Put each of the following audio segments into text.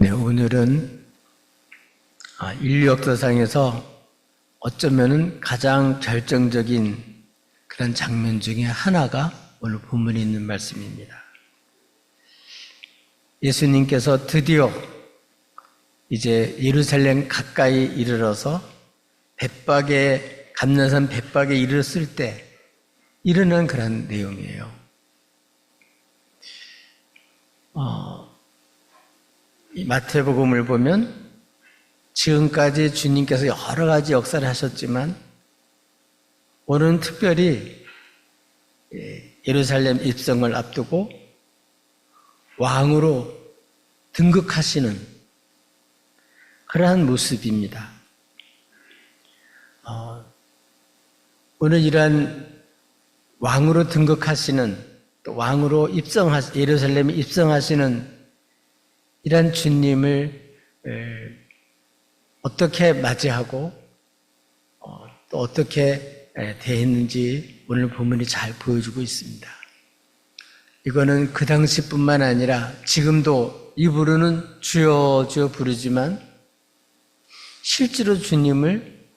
네, 오늘은 인류 역사상에서 어쩌면은 가장 결정적인 그런 장면 중에 하나가 오늘 본문에 있는 말씀입니다. 예수님께서 드디어 이제 예루살렘 가까이 이르러서 감난산 벳박에 이르렀을 때 일어난 그런 내용이에요. 이 마태복음을 보면 지금까지 주님께서 여러 가지 역사를 하셨지만 오늘은 특별히 예루살렘 입성을 앞두고 왕으로 등극하시는 그러한 모습입니다. 오늘 이러한 왕으로 등극하시는 또 왕으로 예루살렘에 입성하시는 이러한 주님을 어떻게 맞이하고 또 어떻게 대했는지 오늘 본문이 잘 보여주고 있습니다. 이거는 그 당시뿐만 아니라 지금도 입으로는 주여 주여 부르지만 실제로 주님을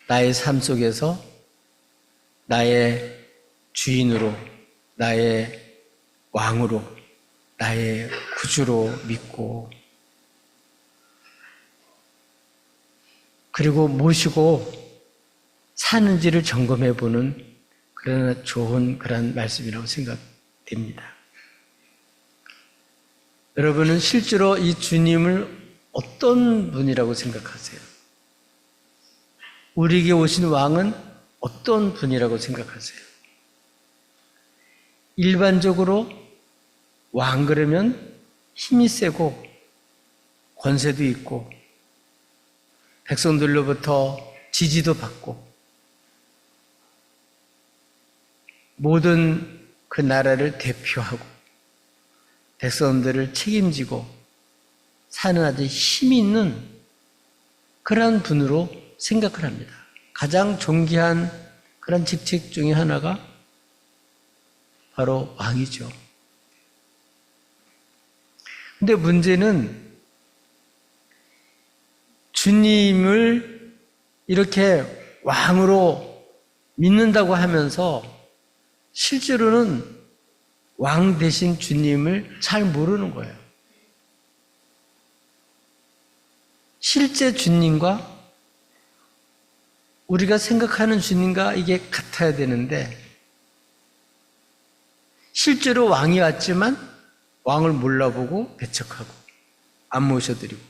나의 삶 속에서 나의 주인으로, 나의 왕으로, 나의 구주로 믿고 그리고 모시고 사는지를 점검해 보는 그런 좋은 그런 말씀이라고 생각됩니다. 여러분은 실제로 이 주님을 어떤 분이라고 생각하세요? 우리에게 오신 왕은 어떤 분이라고 생각하세요? 일반적으로 왕 그러면 힘이 세고 권세도 있고 백성들로부터 지지도 받고 모든 그 나라를 대표하고 백성들을 책임지고 사는 아주 힘이 있는 그런 분으로 생각을 합니다. 가장 존귀한 그런 직책 중에 하나가 바로 왕이죠. 근데 문제는 주님을 이렇게 왕으로 믿는다고 하면서 실제로는 왕 대신 주님을 잘 모르는 거예요. 실제 주님과 우리가 생각하는 주님과 이게 같아야 되는데 실제로 왕이 왔지만 왕을 몰라보고 배척하고 안 모셔드리고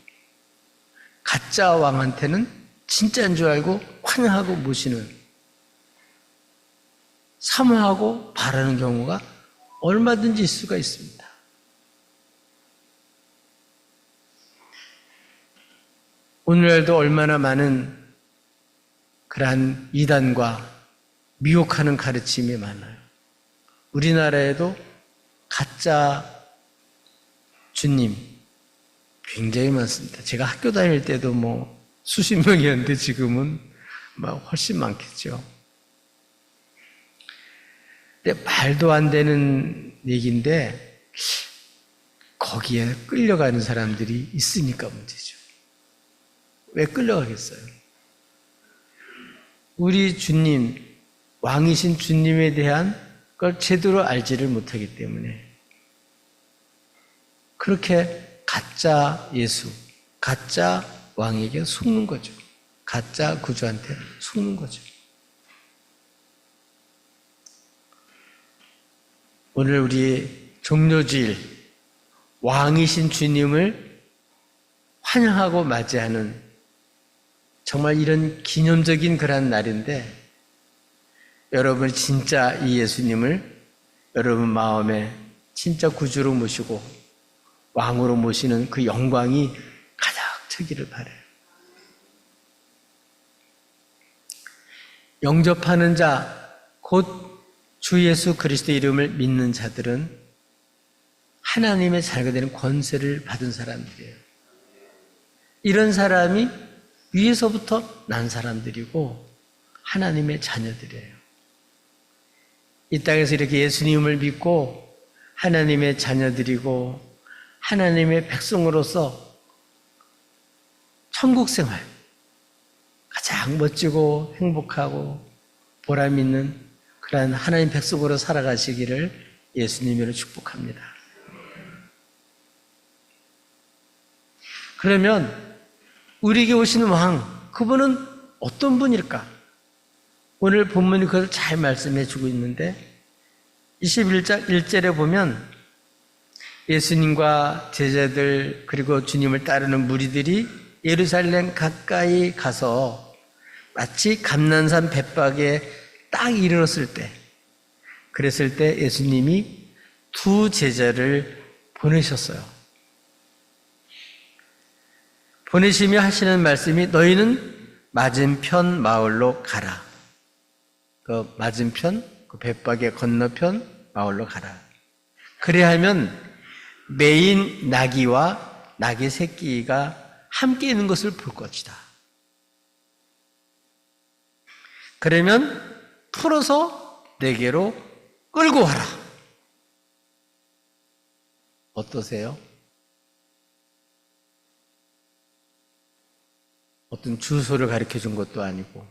가짜 왕한테는 진짜인 줄 알고 환영하고 모시는 사모하고 바라는 경우가 얼마든지 있을 수가 있습니다. 오늘날도 얼마나 많은 그러한 이단과 미혹하는 가르침이 많아요. 우리나라에도 가짜 주님 굉장히 많습니다. 제가 학교 다닐 때도 수십 명이었는데 지금은 훨씬 많겠죠. 근데 말도 안 되는 얘기인데 거기에 끌려가는 사람들이 있으니까 문제죠. 왜 끌려가겠어요? 우리 주님, 왕이신 주님에 대한 걸 제대로 알지를 못하기 때문에 그렇게 가짜 예수, 가짜 왕에게 속는 거죠. 가짜 구주한테 속는 거죠. 오늘 우리 종료주일 왕이신 주님을 환영하고 맞이하는 정말 이런 기념적인 그런 날인데 여러분 진짜 이 예수님을 여러분 마음에 진짜 구주로 모시고 왕으로 모시는 그 영광이 가득 차기를 바라요. 영접하는 자, 곧 주 예수 그리스도의 이름을 믿는 자들은 하나님의 자녀가 되는 권세를 받은 사람들이에요. 이런 사람이 위에서부터 난 사람들이고 하나님의 자녀들이에요. 이 땅에서 이렇게 예수님을 믿고 하나님의 자녀들이고 하나님의 백성으로서 천국 생활, 가장 멋지고 행복하고 보람 있는 그러한 하나님 백성으로 살아가시기를 예수님으로 축복합니다. 그러면 우리에게 오시는 왕, 그분은 어떤 분일까? 오늘 본문이 그것을 잘 말씀해 주고 있는데 21장 1절에 보면 예수님과 제자들 그리고 주님을 따르는 무리들이 예루살렘 가까이 가서 마치 감난산 벳박에 딱 이르렀을 때, 그랬을 때 예수님이 두 제자를 보내셨어요. 보내시며 하시는 말씀이 너희는 맞은편 마을로 가라. 그 맞은편, 그 벳박의 건너편 마을로 가라. 그래야 하면 매인 나귀와 나귀 새끼가 함께 있는 것을 볼 것이다. 그러면 풀어서 내게로 끌고 와라. 어떠세요? 어떤 주소를 가르쳐 준 것도 아니고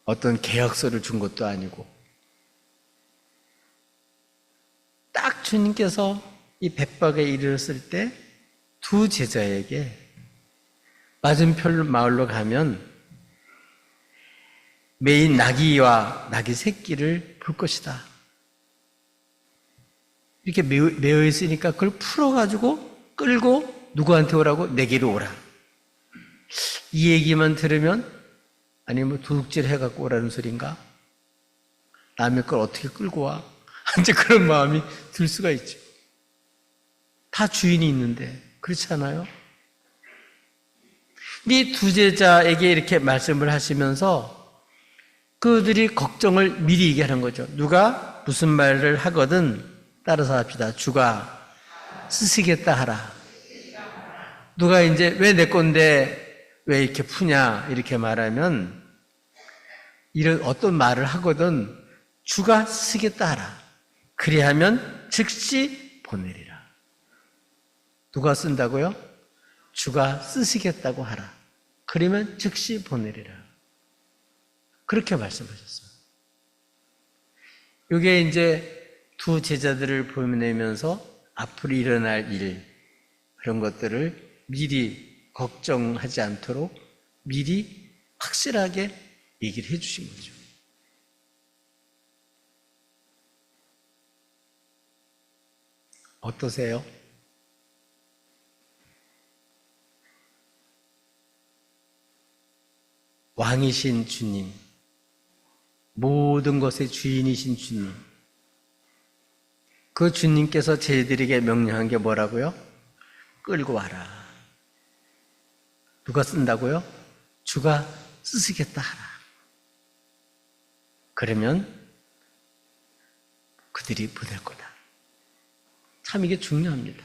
어떤 계약서를 준 것도 아니고 딱 주님께서 이 벳박에 이르렀을 때 두 제자에게 맞은편 마을로 가면 매인 나귀와 나귀 새끼를 볼 것이다. 이렇게 매여 있으니까 그걸 풀어가지고 끌고 누구한테 오라고? 내게로 오라. 이 얘기만 들으면 아니 뭐 도둑질 해갖고 오라는 소린가? 남의 걸 어떻게 끌고 와? 이제 그런 마음이 들 수가 있죠. 다 주인이 있는데 그렇지 않아요? 이 두 제자에게 이렇게 말씀을 하시면서 그들이 걱정을 미리 얘기하는 거죠. 누가 무슨 말을 하거든 따라서 합시다. 주가 쓰시겠다 하라. 누가 이제 왜 내 건데 왜 이렇게 푸냐 이렇게 말하면 이런 어떤 말을 하거든 주가 쓰시겠다 하라. 그리하면 즉시 보내리라. 누가 쓴다고요? 주가 쓰시겠다고 하라. 그러면 즉시 보내리라. 그렇게 말씀하셨어요. 이게 이제 두 제자들을 보내면서 앞으로 일어날 일, 그런 것들을 미리 걱정하지 않도록 미리 확실하게 얘기를 해 주신 거죠. 어떠세요? 왕이신 주님, 모든 것의 주인이신 주님, 그 주님께서 저희들에게 명령한 게 뭐라고요? 끌고 와라. 누가 쓴다고요? 주가 쓰시겠다 하라. 그러면 그들이 보낼 거다. 참 이게 중요합니다.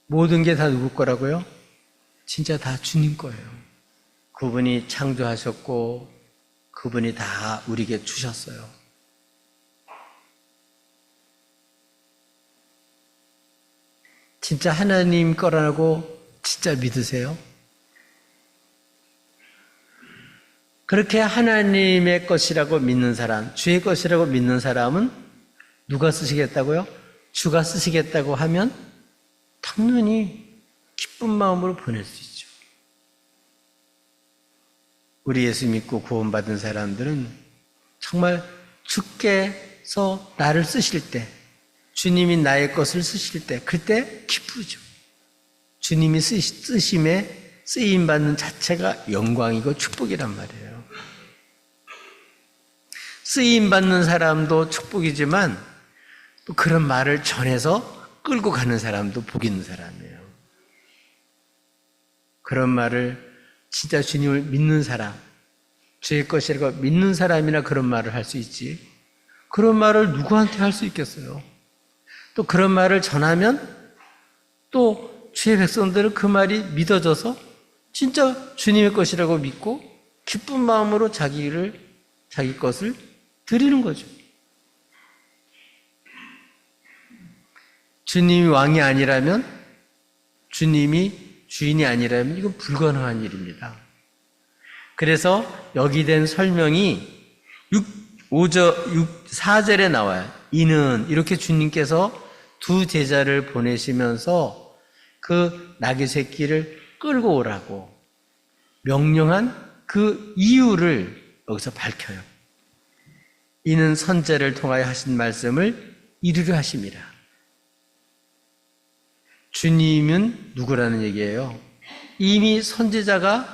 모든 게 다 누구 거라고요? 진짜 다 주님 거예요. 그분이 창조하셨고 그분이 다 우리에게 주셨어요. 진짜 하나님 거라고 진짜 믿으세요? 그렇게 하나님의 것이라고 믿는 사람, 주의 것이라고 믿는 사람은 누가 쓰시겠다고요? 주가 쓰시겠다고 하면 당연히 기쁜 마음으로 보낼 수 있죠. 우리 예수 믿고 구원받은 사람들은 정말 주께서 나를 쓰실 때, 주님이 나의 것을 쓰실 때, 그때 기쁘죠. 주님이 쓰심에 쓰임받는 자체가 영광이고 축복이란 말이에요. 쓰임받는 사람도 축복이지만 또 그런 말을 전해서 끌고 가는 사람도 복 있는 사람이에요. 그런 말을 진짜 주님을 믿는 사람, 주의 것이라고 믿는 사람이나 그런 말을 할 수 있지. 그런 말을 누구한테 할 수 있겠어요? 또 그런 말을 전하면 또 주의 백성들은 그 말이 믿어져서 진짜 주님의 것이라고 믿고 기쁜 마음으로 자기 것을 드리는 거죠. 주님이 왕이 아니라면, 주님이 주인이 아니라면 이건 불가능한 일입니다. 그래서 여기 된 설명이 4절에 나와요. 이는 이렇게 주님께서 두 제자를 보내시면서 그 나귀 새끼를 끌고 오라고 명령한 그 이유를 여기서 밝혀요. 이는 선제를 통하여 하신 말씀을 이루려 하심이라. 주님은 누구라는 얘기예요? 이미 선지자가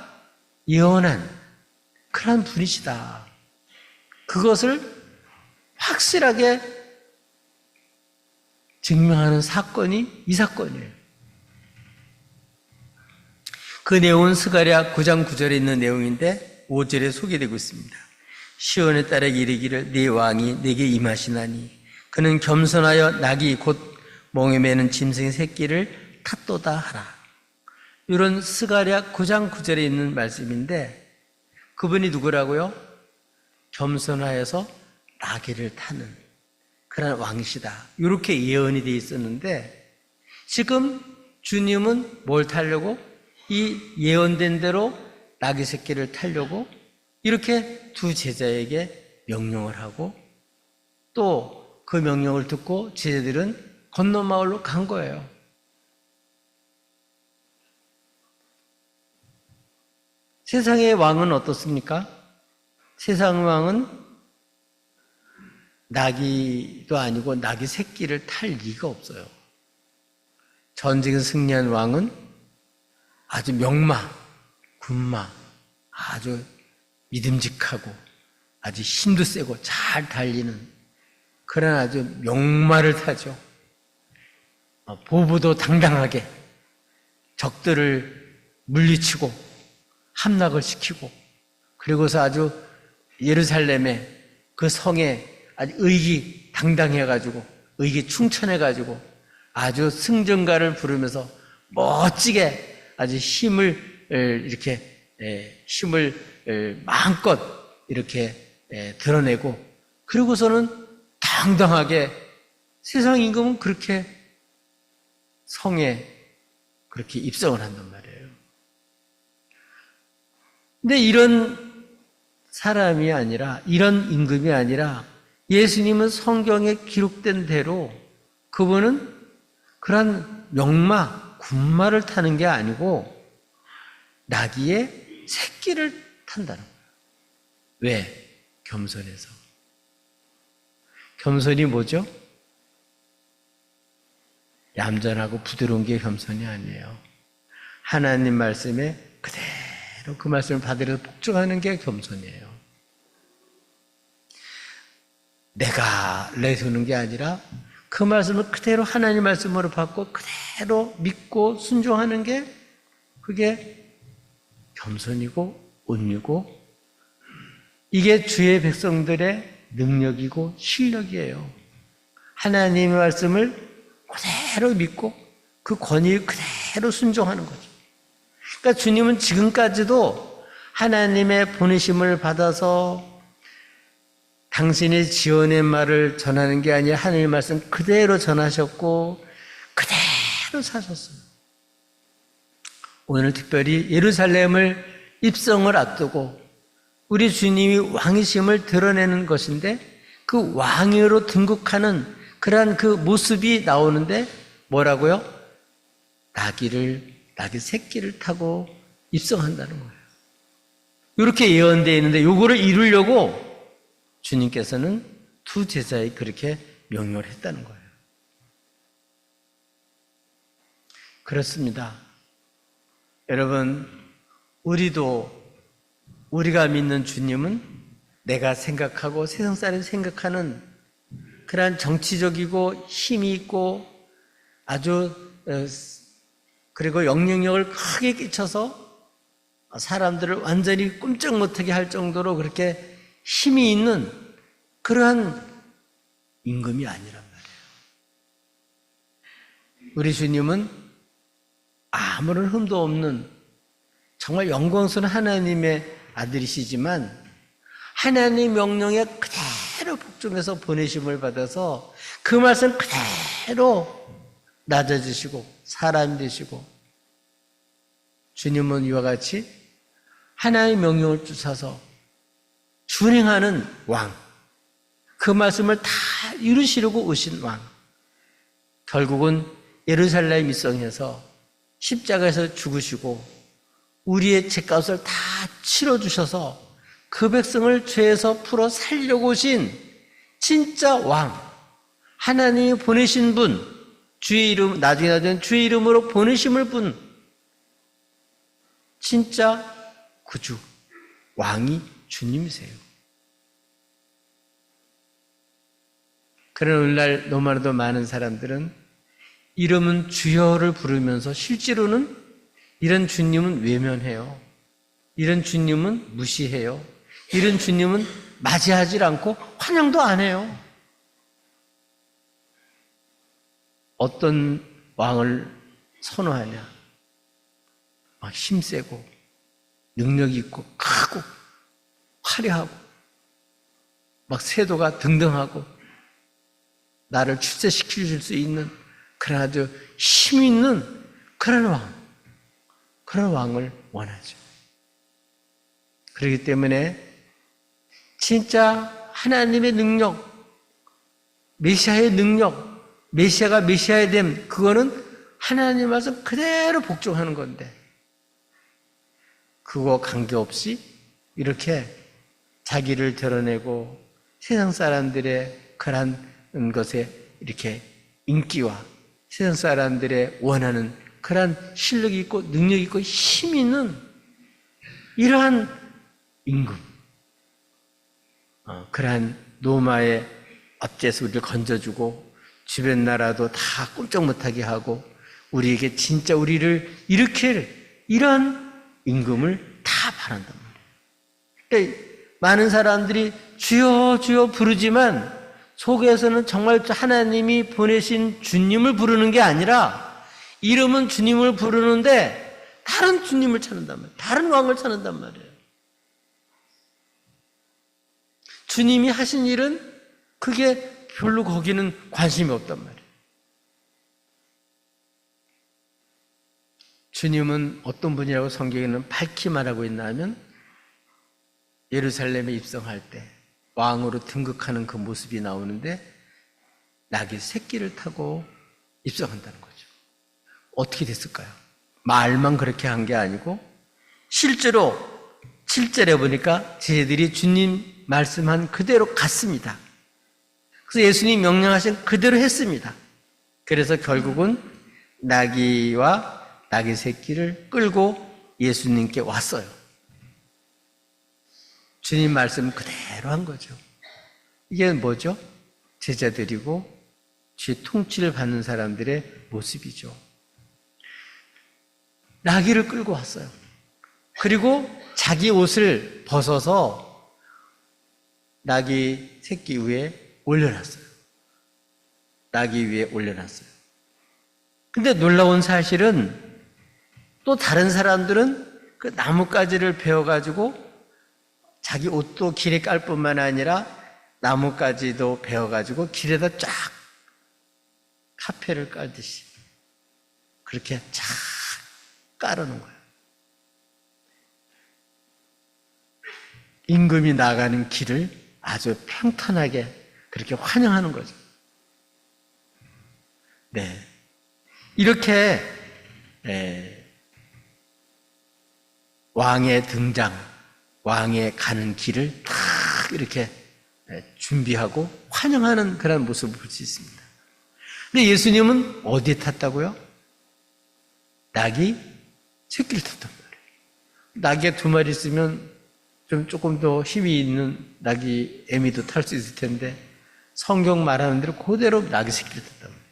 예언한 그런 분이시다. 그것을 확실하게 증명하는 사건이 이 사건이에요. 그 내용은 스가랴 9장 9절에 있는 내용인데 5절에 소개되고 있습니다. 시온의 딸에게 이르기를 네 왕이 내게 임하시나니 그는 겸손하여 낙이 곧 멍에 매는 짐승의 새끼를 탔도다 하라. 이런 스가랴 9장 9절에 있는 말씀인데 그분이 누구라고요? 겸손하여서 나귀를 타는 그런 왕이시다. 이렇게 예언이 되어 있었는데 지금 주님은 뭘 타려고? 이 예언된 대로 나귀 새끼를 타려고 이렇게 두 제자에게 명령을 하고 또 그 명령을 듣고 제자들은 건너 마을로 간 거예요. 세상의 왕은 어떻습니까? 세상 왕은 나귀도 아니고 나귀 새끼를 탈 리가 없어요. 전쟁에 승리한 왕은 아주 명마, 군마, 아주 믿음직하고 아주 힘도 세고 잘 달리는 그런 아주 명마를 타죠. 보부도 당당하게 적들을 물리치고 함락을 시키고 그리고서 아주 예루살렘에 그 성에 아주 의기당당해가지고 의기충천해가지고 아주 승전가를 부르면서 멋지게 아주 힘을 마음껏 이렇게 드러내고 그리고서는 당당하게 세상 임금은 그렇게 성에 그렇게 입성을 한단 말이에요. 근데 이런 사람이 아니라 이런 임금이 아니라 예수님은 성경에 기록된 대로 그분은 그런 명마, 군마를 타는 게 아니고 나귀의 새끼를 탄다는 거예요. 왜? 겸손해서. 겸손이 뭐죠? 얌전하고 부드러운 게 겸손이 아니에요. 하나님 말씀에 그대로 그 말씀을 받으려서 복종하는 게 겸손이에요. 내가 내세우는 게 아니라 그 말씀을 그대로 하나님 말씀으로 받고 그대로 믿고 순종하는 게 그게 겸손이고 온유고 이게 주의 백성들의 능력이고 실력이에요. 하나님의 말씀을 그대로 믿고 그 권위를 그대로 순종하는 거죠. 그러니까 주님은 지금까지도 하나님의 보내심을 받아서 당신의 지원의 말을 전하는 게 아니라 하나님의 말씀 그대로 전하셨고 그대로 사셨어요. 오늘 특별히 예루살렘을 입성을 앞두고 우리 주님이 왕이심을 드러내는 것인데 그 왕으로 등극하는 그러한 그 모습이 나오는데 뭐라고요? 나귀 새끼를 타고 입성한다는 거예요. 이렇게 예언되어 있는데 이거를 이루려고 주님께서는 두 제자에 그렇게 명령을 했다는 거예요. 그렇습니다. 여러분, 우리가 믿는 주님은 내가 생각하고 세상 사람이 생각하는 그러한 정치적이고 힘이 있고 아주 그리고 영향력을 크게 끼쳐서 사람들을 완전히 꼼짝 못하게 할 정도로 그렇게 힘이 있는 그러한 임금이 아니란 말이에요. 우리 주님은 아무런 흠도 없는 정말 영광스러운 하나님의 아들이시지만 하나님 명령에 그대로 복종해서 보내심을 받아서 그 말씀 그대로 낮아지시고 사람이 되시고 주님은 이와 같이 하나님의 명령을 쫓아서 준행하는 왕, 그 말씀을 다 이루시려고 오신 왕, 결국은 예루살렘 입성해서 십자가에서 죽으시고 우리의 죄값을 다 치러주셔서 그 백성을 죄에서 풀어 살리려고 오신 진짜 왕, 하나님이 보내신 분, 주의 이름, 나중에 주의 이름으로 보내심을 분, 진짜 구주, 왕이 주님이세요. 그러나 오늘날 너무나도 많은 사람들은 이름은 주여를 부르면서 실제로는 이런 주님은 외면해요. 이런 주님은 무시해요. 이런 주님은 맞이하지 않고 환영도 안 해요. 어떤 왕을 선호하냐? 막 힘세고 능력 있고 크고 화려하고 막 세도가 등등하고 나를 출세시킬 수 있는 그런 아주 힘 있는 그런 왕, 그런 왕을 원하죠. 그렇기 때문에 진짜 하나님의 능력, 메시아의 능력, 메시아가 메시아의 됨, 그거는 하나님 말씀 그대로 복종하는 건데 그거 관계없이 이렇게 자기를 드러내고 세상 사람들의 그런 것에 이렇게 인기와 세상 사람들의 원하는 그러한 실력이 있고 능력이 있고 힘이 있는 이러한 임금, 그러한 로마의 압제에서 우리를 건져주고 주변 나라도 다 꼼짝 못하게 하고 우리에게 진짜 우리를 일으킬 이러한 임금을 다 바란단 말이에요. 그러니까 많은 사람들이 주여 주여 부르지만 속에서는 정말 하나님이 보내신 주님을 부르는 게 아니라 이름은 주님을 부르는데 다른 주님을 찾는단 말이에요. 다른 왕을 찾는단 말이에요. 주님이 하신 일은 그게 별로 거기는 관심이 없단 말이에요. 주님은 어떤 분이라고 성경에는 밝히 말하고 있나 하면 예루살렘에 입성할 때 왕으로 등극하는 그 모습이 나오는데 낙이 새끼를 타고 입성한다는 거죠. 어떻게 됐을까요? 말만 그렇게 한 게 아니고 실제로 7절에 보니까 제자들이 주님 말씀한 그대로 갔습니다. 그래서 예수님 명령하신 그대로 했습니다. 그래서 결국은 나귀와 나귀 새끼를 끌고 예수님께 왔어요. 주님 말씀 그대로 한 거죠. 이게 뭐죠? 제자들이고 주의 통치를 받는 사람들의 모습이죠. 나귀를 끌고 왔어요. 그리고 자기 옷을 벗어서 나귀 새끼 위에 올려놨어요. 나귀 위에 올려놨어요. 근데 놀라운 사실은 또 다른 사람들은 그 나뭇가지를 베어가지고 자기 옷도 길에 깔 뿐만 아니라 나뭇가지도 베어가지고 길에다 쫙 카페를 깔듯이 그렇게 쫙 깔아놓은 거예요. 임금이 나가는 길을 아주 평탄하게 그렇게 환영하는 거죠. 네. 이렇게, 왕의 등장, 왕의 가는 길을 탁 이렇게 준비하고 환영하는 그런 모습을 볼 수 있습니다. 근데 예수님은 어디에 탔다고요? 낙이 새끼를 탔단 말이에요. 낙이 2마리 있으면 좀 조금 더 힘이 있는 낙이 애미도 탈 수 있을 텐데 성경 말하는 대로 그대로 낙이 새끼를 탔단 말이에요.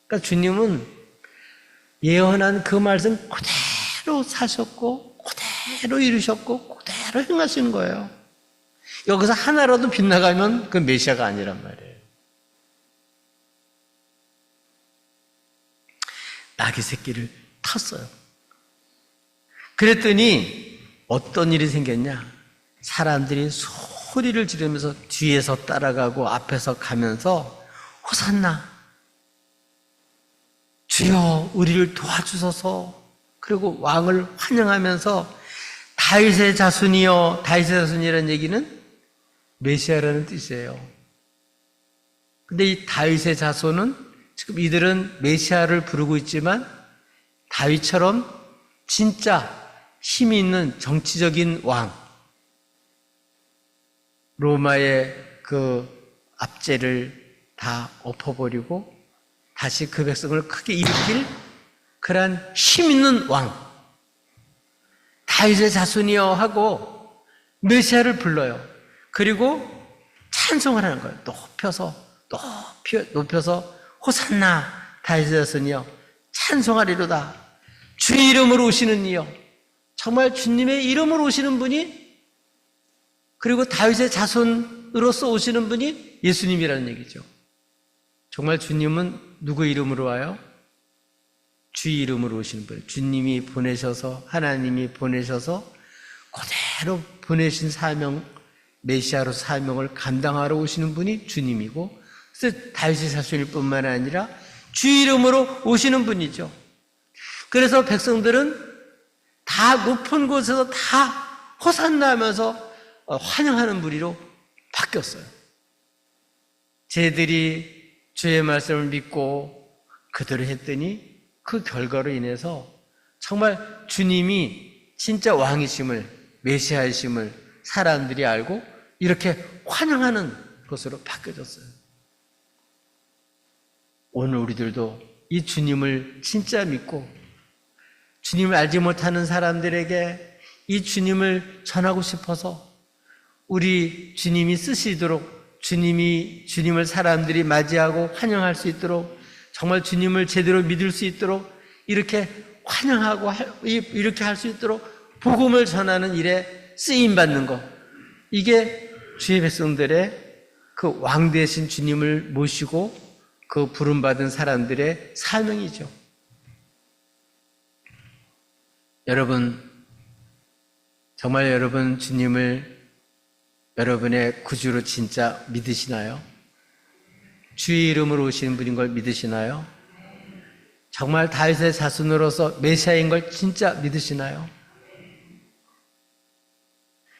그러니까 주님은 예언한 그 말씀 그대로 사셨고 그대로 이루셨고 그대로 행하시는 거예요. 여기서 하나라도 빗나가면 그 메시아가 아니란 말이에요. 낙이 새끼를 탔어요. 그랬더니 어떤 일이 생겼냐? 사람들이 소리를 지르면서 뒤에서 따라가고 앞에서 가면서 호산나, 주여 우리를 도와주소서. 그리고 왕을 환영하면서 다윗의 자손이여, 다윗의 자손이라는 얘기는 메시아라는 뜻이에요. 근데 이 다윗의 자손은 지금 이들은 메시아를 부르고 있지만 다윗처럼 진짜 힘이 있는 정치적인 왕, 로마의 그 압제를 다 엎어버리고 다시 그 백성을 크게 일으킬 그러한 힘 있는 왕, 다윗의 자손이여 하고 메시아를 불러요. 그리고 찬송을 하는 거예요. 높여서 호산나 다윗의 자손이여 찬송하리로다. 주의 이름으로 오시는 이여. 정말 주님의 이름으로 오시는 분이, 그리고 다윗의 자손으로서 오시는 분이 예수님이라는 얘기죠. 정말 주님은 누구 이름으로 와요? 주의 이름으로 오시는 분이에요. 주님이 보내셔서, 하나님이 보내셔서 그대로 보내신 사명, 메시아로 사명을 감당하러 오시는 분이 주님이고, 그래서 다윗의 자손일 뿐만 아니라 주의 이름으로 오시는 분이죠. 그래서 백성들은 다 높은 곳에서 다 호산나 하면서 환영하는 무리로 바뀌었어요. 쟤들이 주의 말씀을 믿고 그대로 했더니 그 결과로 인해서 정말 주님이 진짜 왕이심을, 메시아이심을 사람들이 알고 이렇게 환영하는 것으로 바뀌어졌어요. 오늘 우리들도 이 주님을 진짜 믿고 주님을 알지 못하는 사람들에게 이 주님을 전하고 싶어서 우리 주님이 쓰시도록, 주님을 사람들이 맞이하고 환영할 수 있도록, 정말 주님을 제대로 믿을 수 있도록 이렇게 환영하고 이렇게 할 수 있도록 복음을 전하는 일에 쓰임받는 것, 이게 주의 백성들의 그 왕 되신 주님을 모시고 그 부름받은 사람들의 사명이죠. 여러분, 정말 여러분 주님을 여러분의 구주로 진짜 믿으시나요? 주의 이름으로 오시는 분인 걸 믿으시나요? 정말 다윗의 자손으로서 메시아인 걸 진짜 믿으시나요?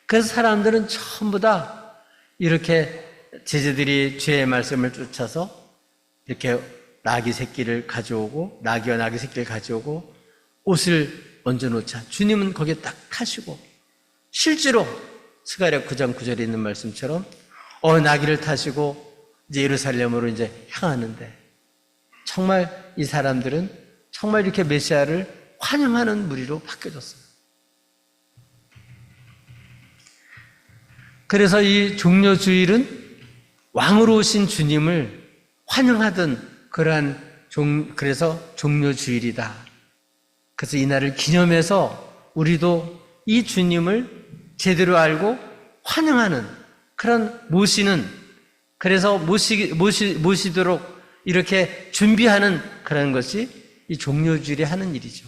그래서 사람들은 전부 다 이렇게 제자들이 주의 말씀을 쫓아서 이렇게 나귀 새끼를 가져오고, 나귀와 나귀 새끼를 가져오고 옷을 얹어놓자 주님은 거기에 딱 타시고, 실제로 스가랴 9장 9절에 있는 말씀처럼 나귀를 타시고 이제 예루살렘으로 이제 향하는데, 정말 이 사람들은 정말 이렇게 메시아를 환영하는 무리로 바뀌어졌어요. 그래서 이 종려주일은 왕으로 오신 주님을 환영하던 그래서 종려주일이다. 그래서 이 날을 기념해서 우리도 이 주님을 제대로 알고 환영하는, 그런 모시는, 그래서 모시도록 이렇게 준비하는 그런 것이 이 종려주일이 하는 일이죠.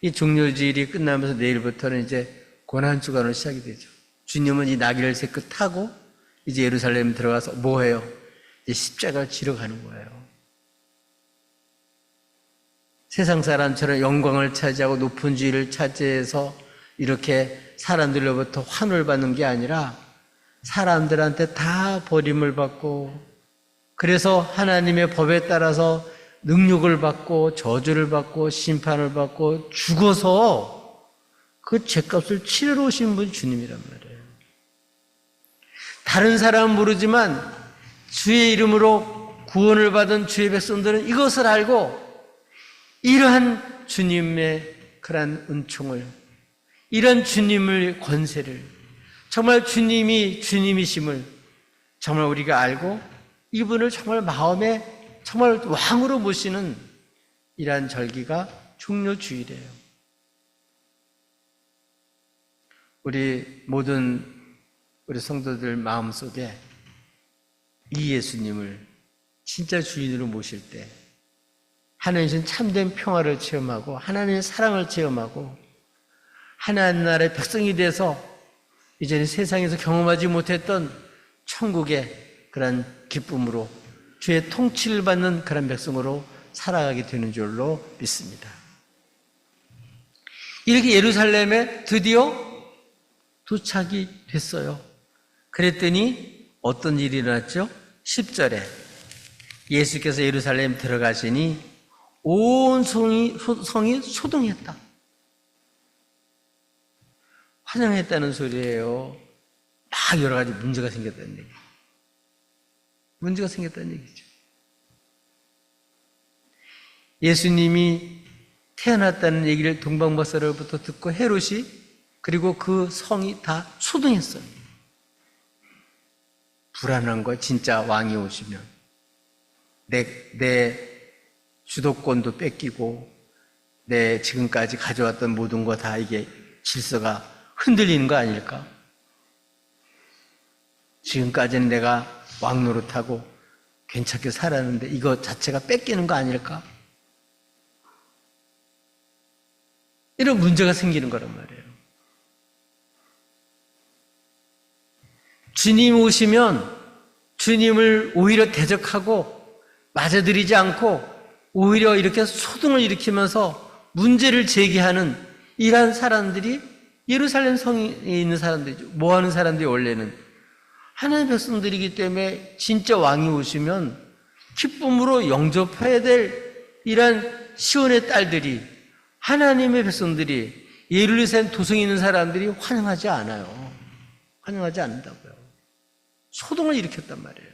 이 종려주일이 끝나면서 내일부터는 이제 고난주간으로 시작이 되죠. 주님은 이 나귀를 새끼 타고 이제 예루살렘 들어가서 뭐 해요? 이제 십자가를 지러 가는 거예요. 세상 사람처럼 영광을 차지하고 높은 지위를 차지해서 이렇게 사람들로부터 환호를 받는 게 아니라 사람들한테 다 버림을 받고, 그래서 하나님의 법에 따라서 능력을 받고 저주를 받고 심판을 받고 죽어서 그 죄값을 치르러 오신 분이 주님이란 말이에요. 다른 사람은 모르지만 주의 이름으로 구원을 받은 주의 백성들은 이것을 알고 이러한 주님의 그러한 은총을, 이런 주님의 권세를, 정말 주님이 주님이심을 정말 우리가 알고 이분을 정말 마음에 정말 왕으로 모시는 이러한 절기가 종려주일이에요. 우리 모든 우리 성도들 마음속에 이 예수님을 진짜 주인으로 모실 때 하나님은 참된 평화를 체험하고 하나님의 사랑을 체험하고 하나님 나라의 백성이 돼서 이제는 세상에서 경험하지 못했던 천국의 그런 기쁨으로 주의 통치를 받는 그런 백성으로 살아가게 되는 줄로 믿습니다. 이렇게 예루살렘에 드디어 도착이 됐어요. 그랬더니 어떤 일이 일어났죠? 10절에 예수께서 예루살렘 들어가시니 온 성이 소동했다. 환영했다는 소리예요. 막 여러 가지 문제가 생겼다는 얘기. 문제가 생겼다는 얘기죠. 예수님이 태어났다는 얘기를 동방박사로부터 듣고 헤롯이 그리고 그 성이 다 소동했어요. 불안한 거, 진짜 왕이 오시면 내 주도권도 뺏기고 내 지금까지 가져왔던 모든 거 다 이게 질서가 흔들리는 거 아닐까? 지금까지는 내가 왕 노릇하고 괜찮게 살았는데 이거 자체가 뺏기는 거 아닐까? 이런 문제가 생기는 거란 말이에요. 주님 오시면 주님을 오히려 대적하고 맞아들이지 않고 오히려 이렇게 소동을 일으키면서 문제를 제기하는 이러한 사람들이 예루살렘 성에 있는 사람들이죠. 뭐 하는 사람들이 원래는 하나님의 백성들이기 때문에 진짜 왕이 오시면 기쁨으로 영접해야 될 이러한 시온의 딸들이 하나님의 백성들이 예루살렘 도성에 있는 사람들이 환영하지 않아요. 환영하지 않는다고요. 소동을 일으켰단 말이에요.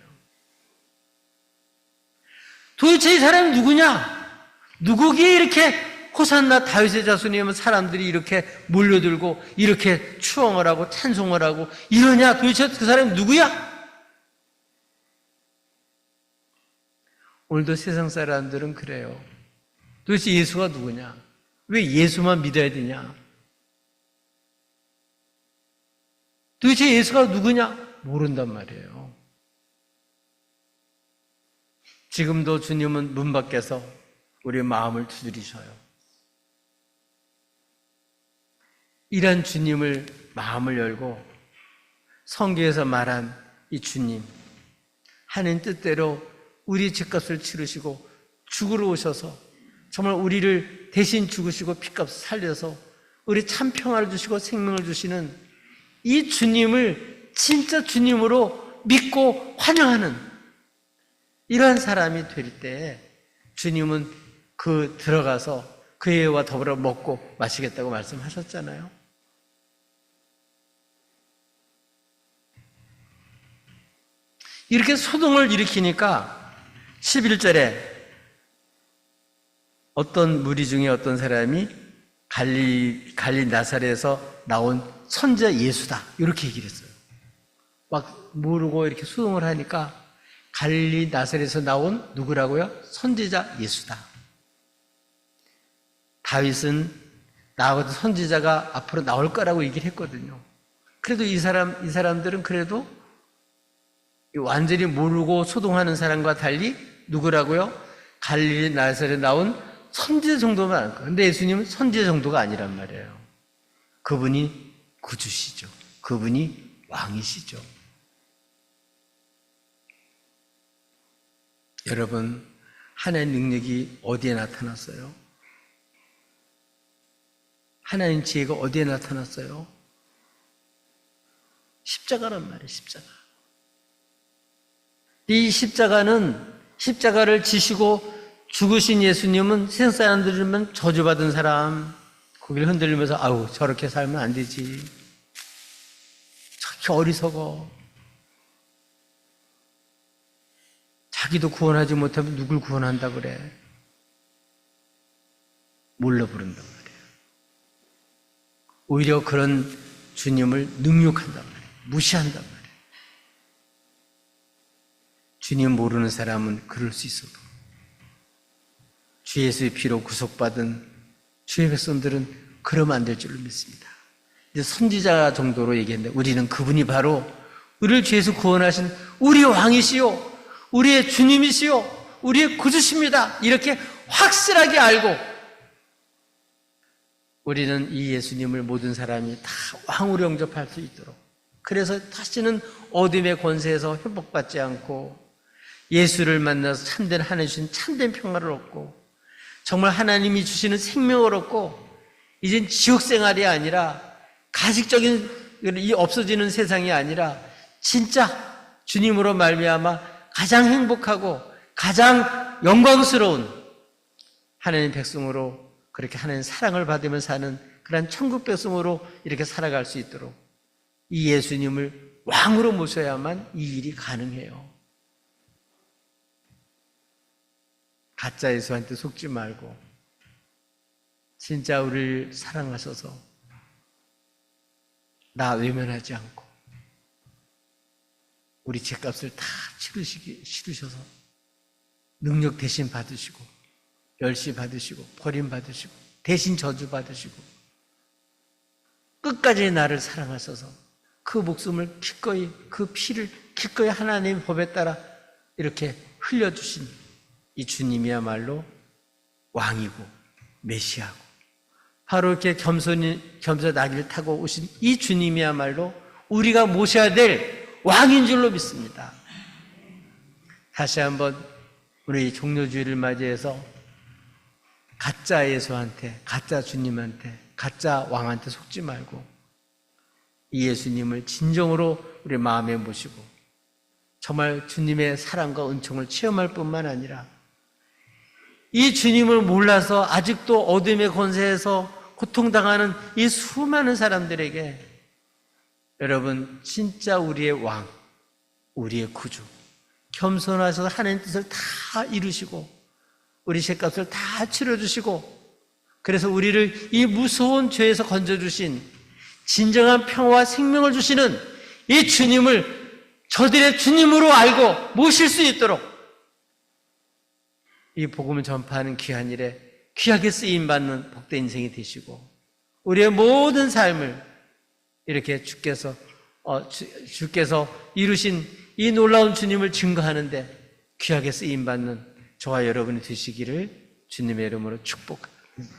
도대체 이 사람이 누구냐? 누구기에 이렇게 호산나 다윗의 자손이면 사람들이 이렇게 몰려들고 이렇게 추앙을 하고 찬송을 하고 이러냐? 도대체 그 사람이 누구야? 오늘도 세상 사람들은 그래요. 도대체 예수가 누구냐? 왜 예수만 믿어야 되냐? 도대체 예수가 누구냐? 모른단 말이에요. 지금도 주님은 문 밖에서 우리의 마음을 두드리셔요. 이런 주님을 마음을 열고 성경에서 말한 이 주님, 하나님 뜻대로 우리 죄값을 치르시고 죽으러 오셔서 정말 우리를 대신 죽으시고 피값 살려서 우리 참 평화를 주시고 생명을 주시는 이 주님을 진짜 주님으로 믿고 환영하는 이러한 사람이 될 때 주님은 그 들어가서 그 애와 더불어 먹고 마시겠다고 말씀하셨잖아요. 이렇게 소동을 일으키니까 11절에 어떤 무리 중에 어떤 사람이 갈리 나사렛에서 나온 선지자 예수다 이렇게 얘기를 했어요. 막 모르고 이렇게 소동을 하니까 갈리 나사렛에서 나온 누구라고요? 선지자 예수다. 다윗은 나하고 선지자가 앞으로 나올 거라고 얘기를 했거든요. 그래도 이 사람들은 그래도 완전히 모르고 소동하는 사람과 달리 누구라고요? 갈릴리 나사렛에 나온 선지자 정도만 알 거예요. 근데 예수님은 선지자 정도가 아니란 말이에요. 그분이 구주시죠. 그분이 왕이시죠. 여러분, 하나님의 능력이 어디에 나타났어요? 하나님 지혜가 어디에 나타났어요? 십자가란 말이에요, 십자가. 이 십자가를 지시고 죽으신 예수님은 세상 사람들이면 저주받은 사람, 고개를 흔들리면서 아우 저렇게 살면 안 되지. 저렇게 어리석어. 자기도 구원하지 못하면 누굴 구원한다 그래. 몰라 부른단 말이에요. 오히려 그런 주님을 능욕한단 말이에요. 무시한단 말이에요. 주님 모르는 사람은 그럴 수 있어도 주 예수의 피로 구속받은 주의 백성들은 그러면 안 될 줄로 믿습니다. 이제 선지자 정도로 얘기했는데 우리는 그분이 바로 우리를 죄에서 구원하신 우리의 왕이시요 우리의 주님이시요 우리의 구주십니다. 이렇게 확실하게 알고 우리는 이 예수님을 모든 사람이 다 왕으로 영접할 수 있도록, 그래서 다시는 어둠의 권세에서 회복받지 않고 예수를 만나서 참된 하나님 주신 참된 평화를 얻고 정말 하나님이 주시는 생명을 얻고 이젠 지옥 생활이 아니라 가식적인 이 없어지는 세상이 아니라 진짜 주님으로 말미암아 가장 행복하고 가장 영광스러운 하나님 백성으로 그렇게 하나님 사랑을 받으며 사는 그런 천국 백성으로 이렇게 살아갈 수 있도록 이 예수님을 왕으로 모셔야만 이 일이 가능해요. 가짜 예수한테 속지 말고 진짜 우리를 사랑하셔서 나 외면하지 않고 우리 죄값을 다 치르셔서 능력 대신 받으시고 멸시 받으시고 버림받으시고 대신 저주 받으시고 끝까지 나를 사랑하셔서 그 목숨을 기꺼이 그 피를 기꺼이 하나님의 법에 따라 이렇게 흘려주신 이 주님이야말로 왕이고 메시아고 바로 이렇게 겸손 나귀를 타고 오신 이 주님이야말로 우리가 모셔야 될 왕인 줄로 믿습니다. 다시 한번 우리 종료주의를 맞이해서 가짜 예수한테, 가짜 주님한테, 가짜 왕한테 속지 말고 이 예수님을 진정으로 우리 마음에 모시고 정말 주님의 사랑과 은총을 체험할 뿐만 아니라 이 주님을 몰라서 아직도 어둠의 권세에서 고통당하는 이 수많은 사람들에게 여러분 진짜 우리의 왕, 우리의 구주 겸손하셔서 하나님 뜻을 다 이루시고 우리 죄값을 다 치러주시고 그래서 우리를 이 무서운 죄에서 건져주신 진정한 평화와 생명을 주시는 이 주님을 저들의 주님으로 알고 모실 수 있도록 이 복음을 전파하는 귀한 일에 귀하게 쓰임받는 복된 인생이 되시고 우리의 모든 삶을 이렇게 주께서 이루신 이 놀라운 주님을 증거하는데 귀하게 쓰임받는 저와 여러분이 되시기를 주님의 이름으로 축복합니다.